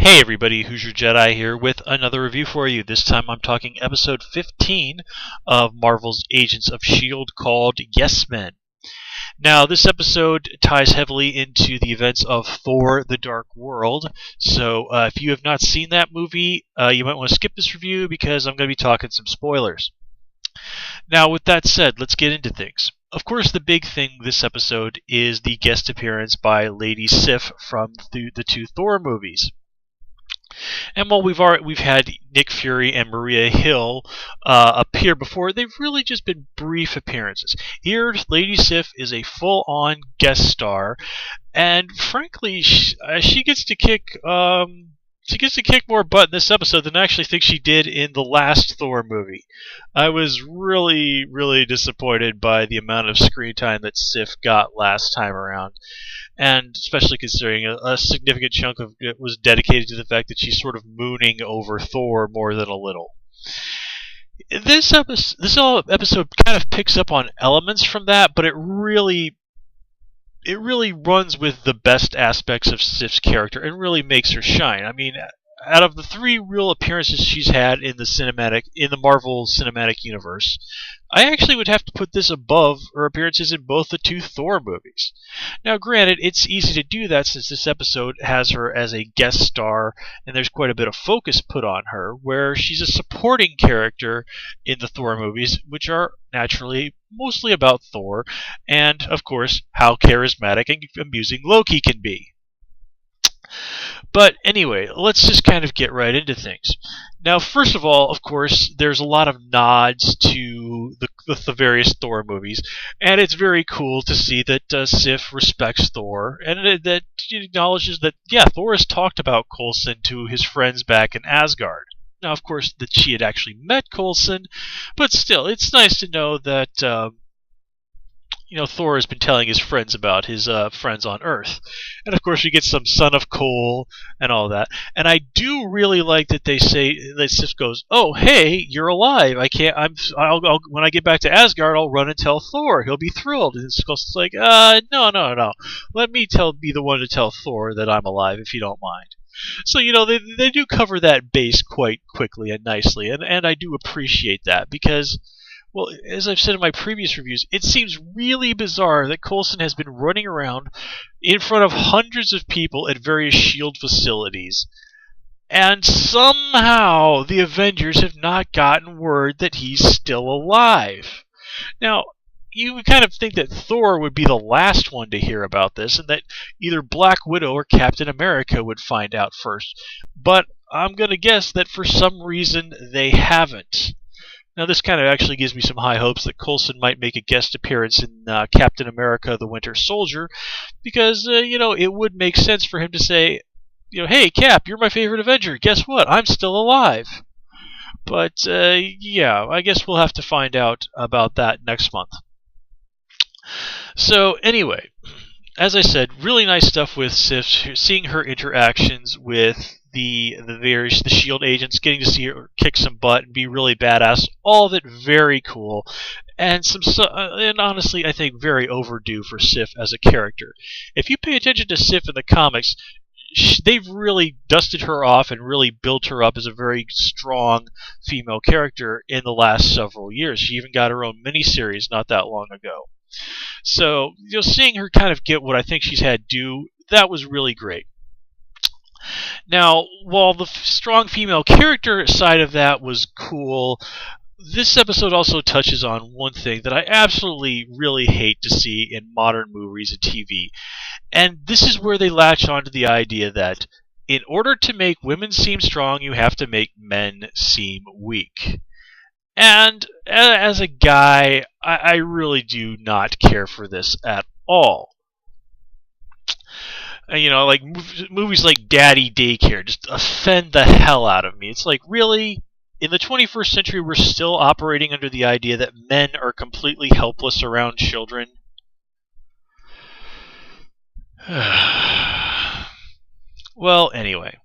Hey everybody, Who's Your Jedi here with another review for you. This time I'm talking episode 15 of Marvel's Agents of S.H.I.E.L.D. called Yes Men. Now, this episode ties heavily into the events of Thor: The Dark World, so if you have not seen that movie, you might want to skip this review because I'm going to be talking some spoilers. Now, with that said, let's get into things. Of course, the big thing this episode is the guest appearance by Lady Sif from the two Thor movies. And while we've had Nick Fury and Maria Hill appear before, they've really just been brief appearances. Here, Lady Sif is a full-on guest star, and frankly, she gets to kick. She gets to kick more butt in this episode than I actually think she did in the last Thor movie. I was really, really disappointed by the amount of screen time that Sif got last time around. And especially considering a significant chunk of it was dedicated to the fact that she's sort of mooning over Thor more than a little. This episode kind of picks up on elements from that, but it really runs with the best aspects of Sif's character and really makes her shine. I mean, out of the three real appearances she's had in the Marvel Cinematic Universe, I actually would have to put this above her appearances in both the two Thor movies. Now, granted, it's easy to do that since this episode has her as a guest star, and there's quite a bit of focus put on her, where she's a supporting character in the Thor movies, which are naturally mostly about Thor, and, of course, how charismatic and amusing Loki can be. But anyway, let's just kind of get right into things. Now, first of all, of course, there's a lot of nods to the various Thor movies, and it's very cool to see that Sif respects Thor, and that she acknowledges that, yeah, Thor has talked about Coulson to his friends back in Asgard. Now, of course, that she had actually met Coulson, but still, it's nice to know that Thor has been telling his friends about his friends on Earth. And of course, we get some son of Cole and all that. And I do really like that they say that Sif goes, "Oh, hey, you're alive. I'll when I get back to Asgard, I'll run and tell Thor. He'll be thrilled." And Skull's like, no. Let me be the one to tell Thor that I'm alive, if you don't mind." So, they do cover that base quite quickly and nicely, and I do appreciate that because, well, as I've said in my previous reviews, it seems really bizarre that Coulson has been running around in front of hundreds of people at various S.H.I.E.L.D. facilities, and somehow the Avengers have not gotten word that he's still alive. Now, you would kind of think that Thor would be the last one to hear about this, and that either Black Widow or Captain America would find out first. But I'm going to guess that for some reason they haven't. Now, this kind of actually gives me some high hopes that Coulson might make a guest appearance in Captain America: The Winter Soldier, because, it would make sense for him to say, "Hey, Cap, you're my favorite Avenger. Guess what? I'm still alive." But, yeah, I guess we'll have to find out about that next month. So, anyway, as I said, really nice stuff with Sif, seeing her interactions with the S.H.I.E.L.D. agents, getting to see her kick some butt and be really badass. All of it very cool, and honestly, I think very overdue for Sif as a character. If you pay attention to Sif in the comics, they've really dusted her off and really built her up as a very strong female character in the last several years. She even got her own miniseries not that long ago. So, seeing her kind of get what I think she's had due, that was really great. Now, while the strong female character side of that was cool, this episode also touches on one thing that I absolutely really hate to see in modern movies and TV. And this is where they latch onto the idea that in order to make women seem strong, you have to make men seem weak. And as a guy, I really do not care for this at all. Like movies like Daddy Daycare just offend the hell out of me. It's like, really? In the 21st century, we're still operating under the idea that men are completely helpless around children? Well, anyway.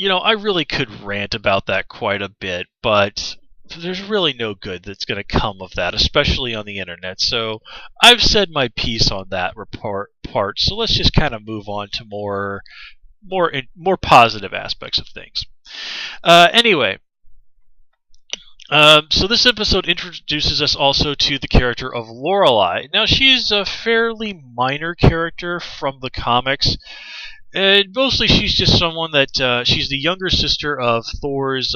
I really could rant about that quite a bit, but there's really no good that's going to come of that, especially on the internet. So I've said my piece on that part, so let's just kind of move on to more more positive aspects of things. Anyway, so this episode introduces us also to the character of Lorelei. Now, she's a fairly minor character from the comics. Mostly, she's just someone that she's the younger sister of Thor's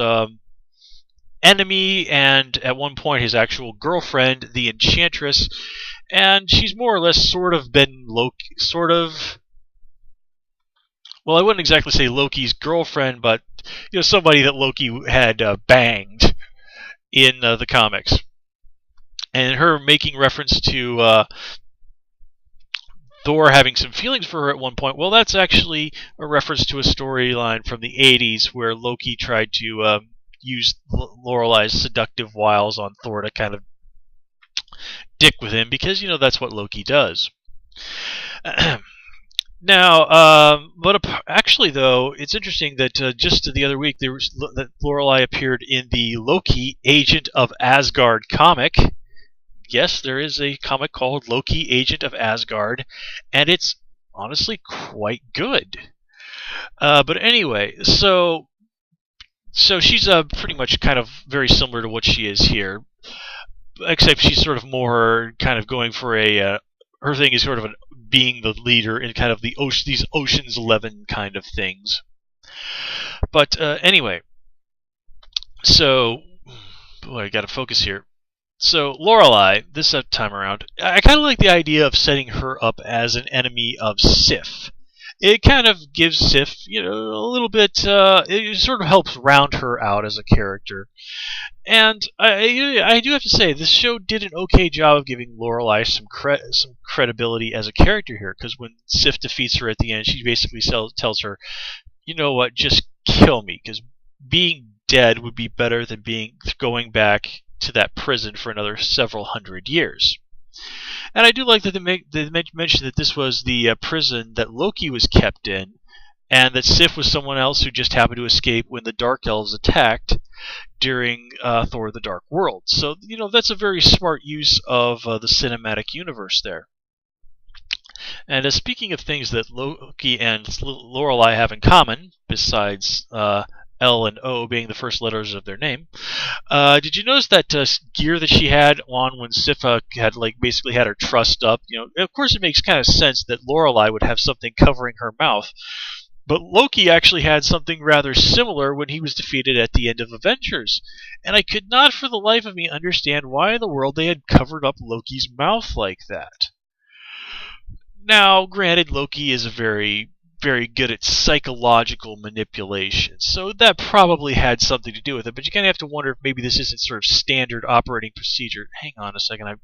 enemy, and at one point his actual girlfriend, the Enchantress. And she's more or less sort of been well, I wouldn't exactly say Loki's girlfriend, but somebody that Loki had banged in the comics. And her making reference to Thor having some feelings for her at one point, well, that's actually a reference to a storyline from the 80s where Loki tried to use Lorelei's seductive wiles on Thor to kind of dick with him, because, that's what Loki does. Now, but actually, though, it's interesting that just the other week that Lorelei appeared in the Loki Agent of Asgard comic. Yes, there is a comic called Loki Agent of Asgard, and it's honestly quite good. But anyway, so she's pretty much kind of very similar to what she is here, except she's sort of more kind of going for her thing is sort of being the leader in kind of these Ocean's 11 kind of things. But anyway, so boy, I got to focus here. So Lorelei, this time around, I kind of like the idea of setting her up as an enemy of Sif. It kind of gives Sif, a little bit. It sort of helps round her out as a character. And I do have to say, this show did an okay job of giving Lorelei some credibility as a character here, because when Sif defeats her at the end, she basically tells her, you know what, just kill me, because being dead would be better than going back to that prison for another several hundred years. And I do like that they mentioned that this was the prison that Loki was kept in, and that Sif was someone else who just happened to escape when the Dark Elves attacked during Thor: The Dark World. So, that's a very smart use of the cinematic universe there. And speaking of things that Loki and Lorelei have in common, besides L and O being the first letters of their name, did you notice that gear that she had on when Sif had basically had her trussed up? Of course, it makes kind of sense that Lorelei would have something covering her mouth. But Loki actually had something rather similar when he was defeated at the end of Avengers. And I could not for the life of me understand why in the world they had covered up Loki's mouth like that. Now, granted, Loki is very, very good at psychological manipulation, so that probably had something to do with it, but you kind of have to wonder if maybe this isn't sort of standard operating procedure. Hang on a second, I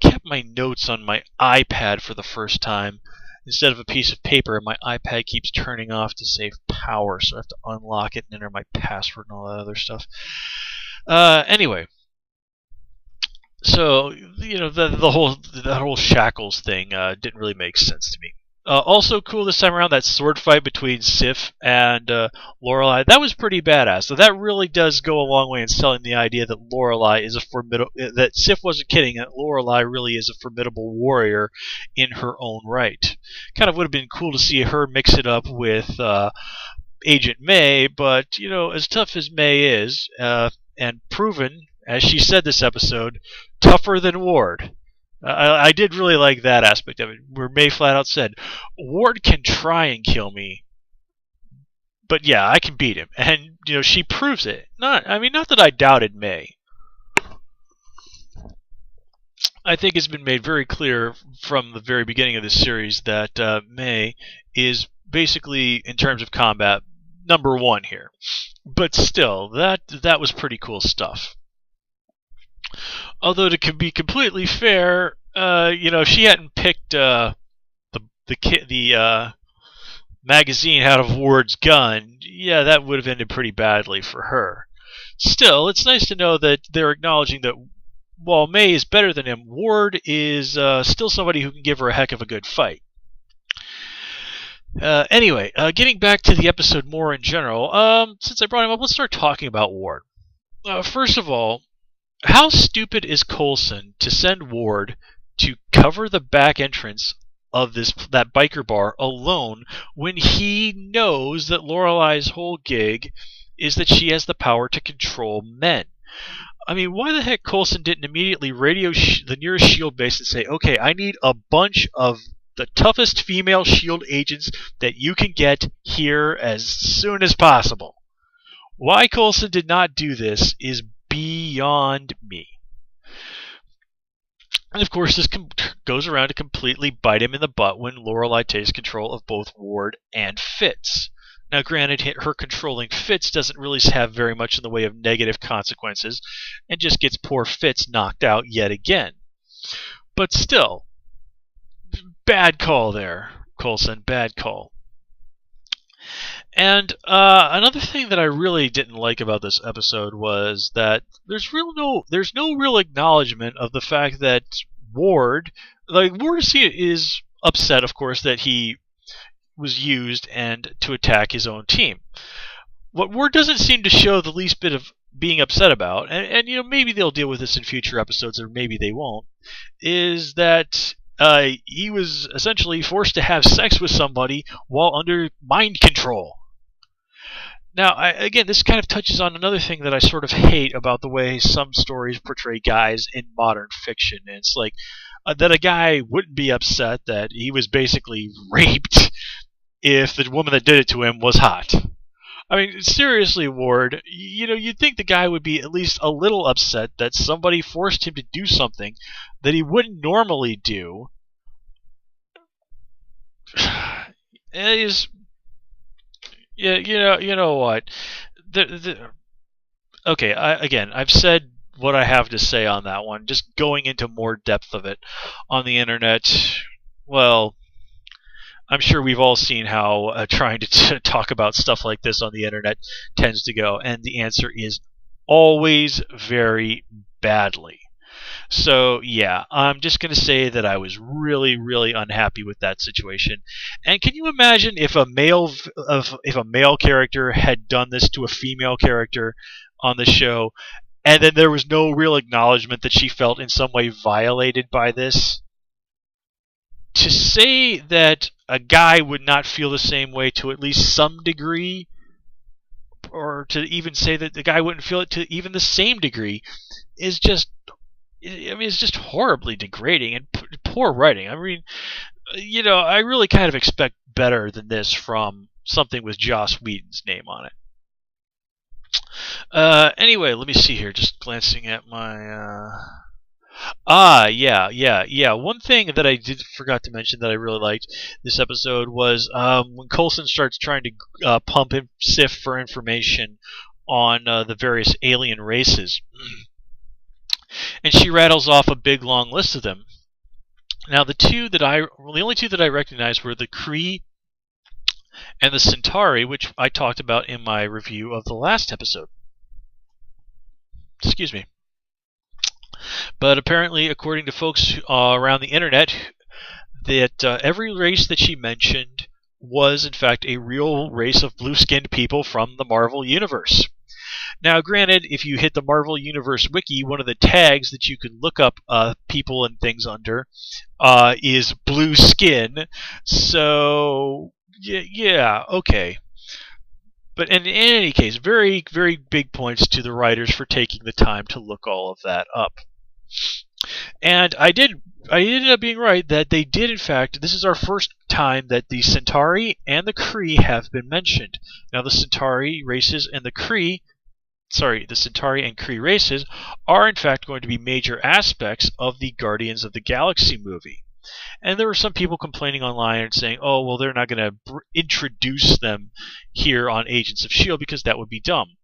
kept my notes on my iPad for the first time instead of a piece of paper, and my iPad keeps turning off to save power, so I have to unlock it and enter my password and all that other stuff. Anyway, so that whole shackles thing didn't really make sense to me. Also cool this time around, that sword fight between Sif and Lorelei. That was pretty badass. So that really does go a long way in selling the idea that Lorelei is that Sif wasn't kidding, that Lorelei really is a formidable warrior in her own right. Kind of would have been cool to see her mix it up with Agent May, but as tough as May is, and proven, as she said this episode, tougher than Ward. I did really like that aspect of it, where May flat out said, Ward can try and kill me, but yeah, I can beat him. And, she proves it. Not that I doubted May. I think it's been made very clear from the very beginning of this series that May is basically, in terms of combat, number one here. But still, that was pretty cool stuff. Although, to be completely fair, if she hadn't picked the magazine out of Ward's gun, yeah, that would have ended pretty badly for her. Still, it's nice to know that they're acknowledging that while May is better than him, Ward is still somebody who can give her a heck of a good fight. Anyway, getting back to the episode more in general, since I brought him up, let's start talking about Ward. First of all, how stupid is Coulson to send Ward to cover the back entrance of that biker bar alone when he knows that Lorelei's whole gig is that she has the power to control men. I mean, why the heck Coulson didn't immediately radio the nearest S.H.I.E.L.D. base and say, okay, I need a bunch of the toughest female S.H.I.E.L.D. agents that you can get here as soon as possible. Why Coulson did not do this is beyond me. And of course, this goes around to completely bite him in the butt when Lorelei takes control of both Ward and Fitz. Now, granted, her controlling Fitz doesn't really have very much in the way of negative consequences, and just gets poor Fitz knocked out yet again. But still, bad call there, Coulson, bad call. And another thing that I really didn't like about this episode was that there's no real acknowledgement of the fact that Ward is upset, of course, that he was used and to attack his own team. What Ward doesn't seem to show the least bit of being upset about, and maybe they'll deal with this in future episodes, or maybe they won't, is that he was essentially forced to have sex with somebody while under mind control. Now, again, this kind of touches on another thing that I sort of hate about the way some stories portray guys in modern fiction. And it's like that a guy wouldn't be upset that he was basically raped if the woman that did it to him was hot. I mean, seriously, Ward, you'd think the guy would be at least a little upset that somebody forced him to do something that he wouldn't normally do. It is... Yeah, you know what? Okay, I've said what I have to say on that one. Just going into more depth of it on the internet, well, I'm sure we've all seen how trying to talk about stuff like this on the internet tends to go, and the answer is always very badly. So yeah, I'm just going to say that I was really, really unhappy with that situation. And can you imagine if a male character had done this to a female character on the show, and then there was no real acknowledgement that she felt in some way violated by this? To say that a guy would not feel the same way to at least some degree, or to even say that the guy wouldn't feel it to even the same degree, is just... it's just horribly degrading and poor writing. I mean, I really kind of expect better than this from something with Joss Whedon's name on it. Anyway, let me see here. Just glancing at my... yeah. One thing that I forgot to mention that I really liked this episode was when Coulson starts trying to pump Sif for information on the various alien races. And she rattles off a big long list of them. Now, the only two that I recognized were the Kree and the Centauri, which I talked about in my review of the last episode. Excuse me. But apparently, according to folks around the internet, that every race that she mentioned was, in fact, a real race of blue-skinned people from the Marvel Universe. Now, granted, if you hit the Marvel Universe wiki, one of the tags that you can look up people and things under is blue skin. So, yeah, okay. But in any case, very, very big points to the writers for taking the time to look all of that up. And I ended up being right that they did, in fact, this is our first time that the Centauri and the Kree have been mentioned. Now, the Centauri races and the Centauri and Kree races are in fact going to be major aspects of the Guardians of the Galaxy movie. And there were some people complaining online and saying, oh, well, they're not going to introduce them here on Agents of S.H.I.E.L.D. because that would be dumb.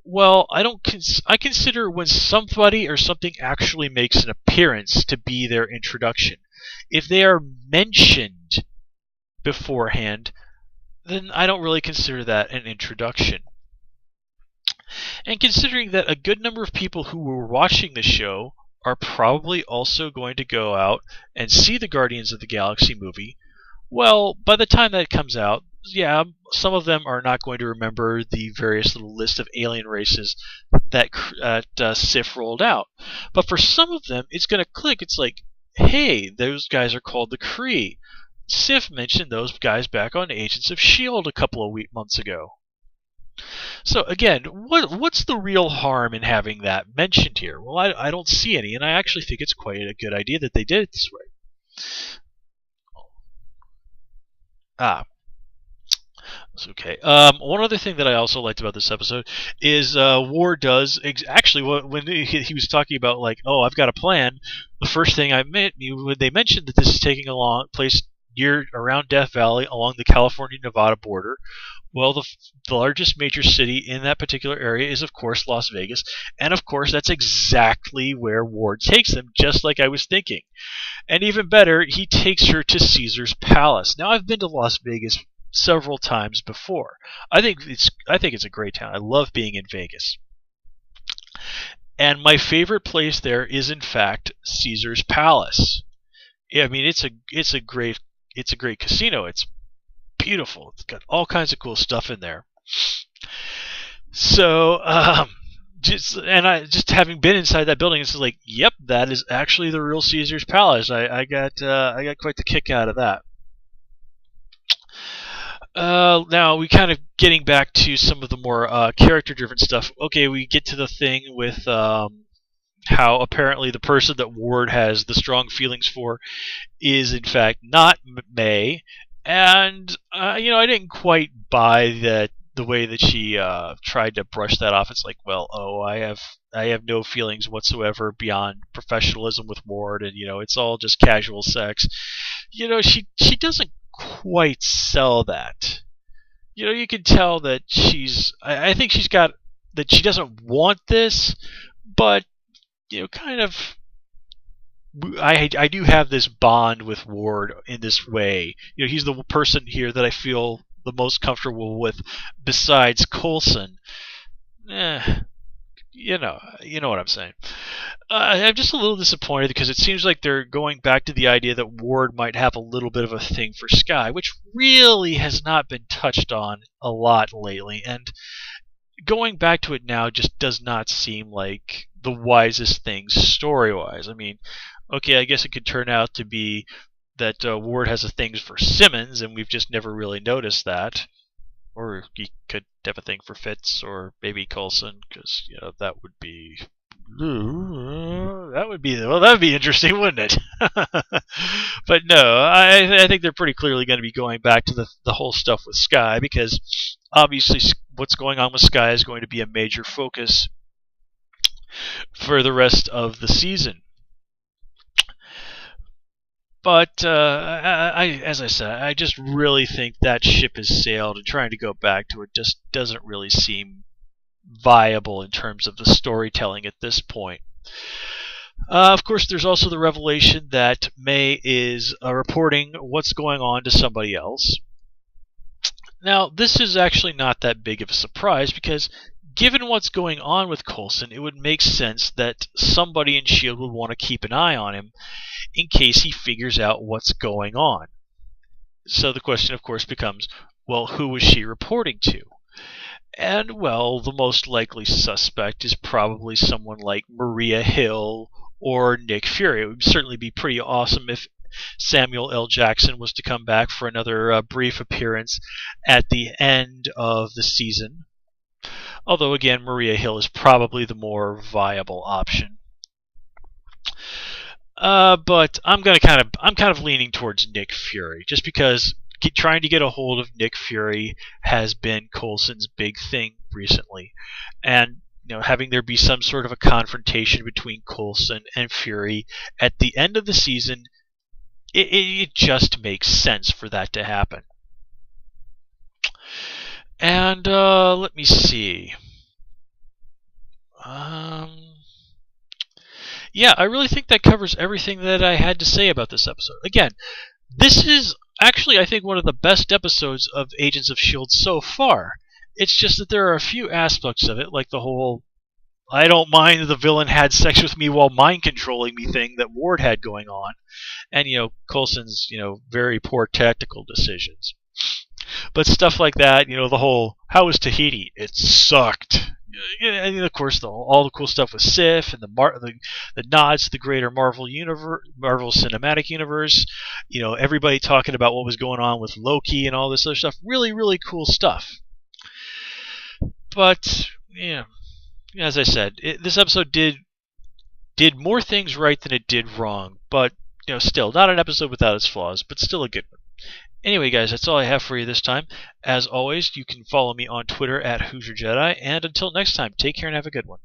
Well, I consider when somebody or something actually makes an appearance to be their introduction. If they are mentioned beforehand, then I don't really consider that an introduction. And considering that a good number of people who were watching the show are probably also going to go out and see the Guardians of the Galaxy movie, well, by the time that comes out, yeah, some of them are not going to remember the various little list of alien races that Sif rolled out. But for some of them, it's going to click. It's like, Hey, those guys are called the Kree. Sif mentioned those guys back on Agents of S.H.I.E.L.D. a couple of months ago. So again, what's the real harm in having that mentioned here? Well, I don't see any, and I actually think it's quite a good idea that they did it this way. Ah, that's okay. One other thing that I also liked about this episode is Ward does actually when he was talking about like, oh, I've got a plan. The first thing I meant when they mentioned that this is taking place near around Death Valley along the California-Nevada border. Well, the largest major city in that particular area is, of course, Las Vegas. And, of course, that's exactly where Ward takes them, just like I was thinking. And even better, he takes her to Caesar's Palace. Now, I've been to Las Vegas several times before. I think it's a great town. I love being in Vegas. And my favorite place there is, in fact, Caesar's Palace. I mean, it's a great casino. It's beautiful. It's got all kinds of cool stuff in there. So, just having been inside that building, it's like, yep, that is actually the real Caesar's Palace. I got quite the kick out of that. Now we kind of getting back to some of the more character-driven stuff. Okay, we get to the thing with how apparently the person that Ward has the strong feelings for is in fact not May. And I didn't quite buy that the way that she tried to brush that off. It's like, well, I have no feelings whatsoever beyond professionalism with Ward, and it's all just casual sex. She doesn't quite sell that. You can tell that I think she's got that she doesn't want this, but kind of. I do have this bond with Ward in this way. He's the person here that I feel the most comfortable with, besides Coulson. You know what I'm saying. I'm just a little disappointed because it seems like they're going back to the idea that Ward might have a little bit of a thing for Skye, which really has not been touched on a lot lately. And going back to it now just does not seem like the wisest thing story-wise. I mean, okay, I guess it could turn out to be that Ward has a thing for Simmons, and we've just never really noticed that. Or he could have a thing for Fitz, or maybe Coulson, because that would be interesting, wouldn't it? But no, I think they're pretty clearly going to be going back to the whole stuff with Skye, because obviously what's going on with Skye is going to be a major focus for the rest of the season. But as I said, I just really think that ship has sailed, and trying to go back to it just doesn't really seem viable in terms of the storytelling at this point. Of course, there's also the revelation that May is reporting what's going on to somebody else. Now, this is actually not that big of a surprise, because given what's going on with Coulson, it would make sense that somebody in S.H.I.E.L.D. would want to keep an eye on him in case he figures out what's going on. So the question, of course, becomes, well, who was she reporting to? And, well, the most likely suspect is probably someone like Maria Hill or Nick Fury. It would certainly be pretty awesome if Samuel L. Jackson was to come back for another brief appearance at the end of the season. Although, again, Maria Hill is probably the more viable option. But I'm kind of leaning towards Nick Fury, just because trying to get a hold of Nick Fury has been Coulson's big thing recently, and having there be some sort of a confrontation between Coulson and Fury at the end of the season, it just makes sense for that to happen. And let me see. Yeah, I really think that covers everything that I had to say about this episode. Again, this is actually, I think, one of the best episodes of Agents of S.H.I.E.L.D. so far. It's just that there are a few aspects of it, like the whole I don't mind that the villain had sex with me while mind controlling me thing that Ward had going on, and Coulson's very poor tactical decisions. But stuff like that, the whole how was Tahiti? It sucked. And of course, all the cool stuff with Sif and the nods to the greater Marvel universe, Marvel Cinematic Universe. Everybody talking about what was going on with Loki and all this other stuff. Really, really cool stuff. But yeah, as I said, this episode did more things right than it did wrong. But still not an episode without its flaws, but still a good one. Anyway, guys, that's all I have for you this time. As always, you can follow me on Twitter at Hoosier Jedi. And until next time, take care and have a good one.